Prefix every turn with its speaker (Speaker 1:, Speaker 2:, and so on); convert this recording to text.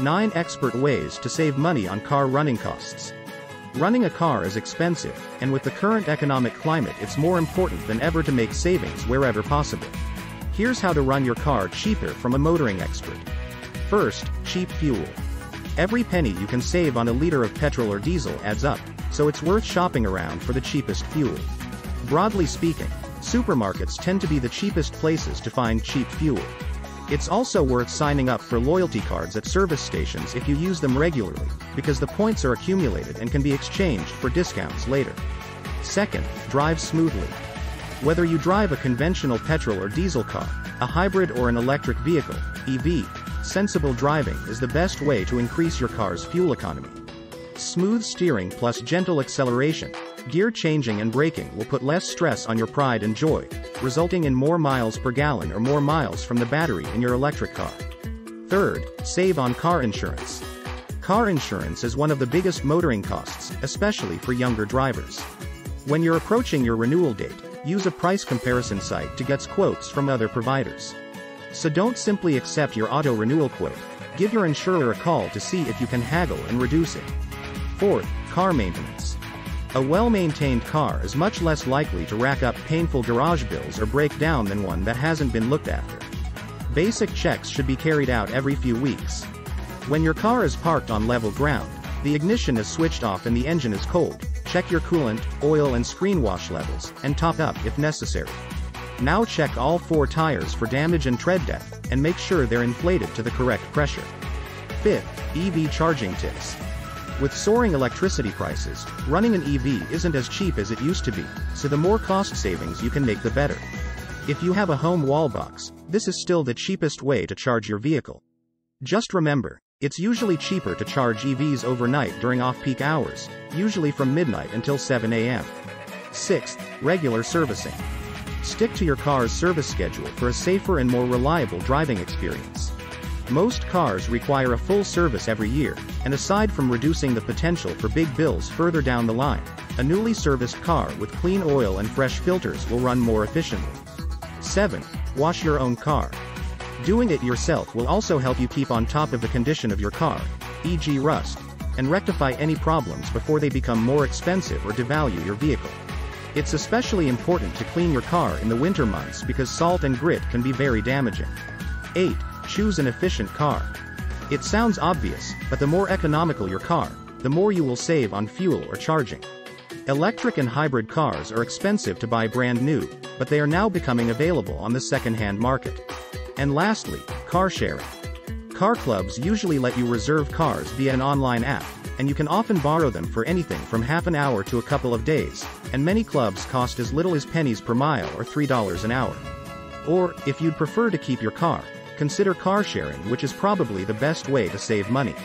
Speaker 1: 9 expert ways to save money on car running costs. Running a car is expensive, and with the current economic climate it's more important than ever to make savings wherever possible. Here's how to run your car cheaper from a motoring expert. First, cheap fuel. Every penny you can save on a liter of petrol or diesel adds up, so it's worth shopping around for the cheapest fuel. Broadly speaking, supermarkets tend to be the cheapest places to find cheap fuel. It's also worth signing up for loyalty cards at service stations if you use them regularly, because the points are accumulated and can be exchanged for discounts later. Second, drive smoothly. Whether you drive a conventional petrol or diesel car, a hybrid or an electric vehicle, EV, sensible driving is the best way to increase your car's fuel economy. Smooth steering plus gentle acceleration, gear changing and braking will put less stress on your pride and joy, resulting in more miles per gallon or more miles from the battery in your electric car. Third, save on car insurance. Car insurance is one of the biggest motoring costs, especially for younger drivers. When you're approaching your renewal date, use a price comparison site to get quotes from other providers. So don't simply accept your auto renewal quote. Give your insurer a call to see if you can haggle and reduce it. Fourth, car maintenance. A well-maintained car is much less likely to rack up painful garage bills or break down than one that hasn't been looked after. Basic checks should be carried out every few weeks. When your car is parked on level ground, the ignition is switched off and the engine is cold, check your coolant, oil and screen wash levels, and top up if necessary. Now check all 4 tires for damage and tread depth, and make sure they're inflated to the correct pressure. Fifth, EV charging tips. With soaring electricity prices, running an EV isn't as cheap as it used to be, so the more cost savings you can make the better. If you have a home wall box, this is still the cheapest way to charge your vehicle. Just remember, it's usually cheaper to charge EVs overnight during off-peak hours, usually from midnight until 7 a.m. Sixth, regular servicing. Stick to your car's service schedule for a safer and more reliable driving experience. Most cars require a full service every year, and aside from reducing the potential for big bills further down the line, a newly serviced car with clean oil and fresh filters will run more efficiently. 7. Wash your own car. Doing it yourself will also help you keep on top of the condition of your car, e.g. rust, and rectify any problems before they become more expensive or devalue your vehicle. It's especially important to clean your car in the winter months because salt and grit can be very damaging. 8. Choose an efficient car. It sounds obvious, but the more economical your car, the more you will save on fuel or charging. Electric and hybrid cars are expensive to buy brand new, but they are now becoming available on the second-hand market. And lastly, car sharing. Car clubs usually let you reserve cars via an online app, and you can often borrow them for anything from half an hour to a couple of days, and many clubs cost as little as pennies per mile or $3 an hour. Or, if you'd prefer to keep your car, consider car sharing, which is probably the best way to save money.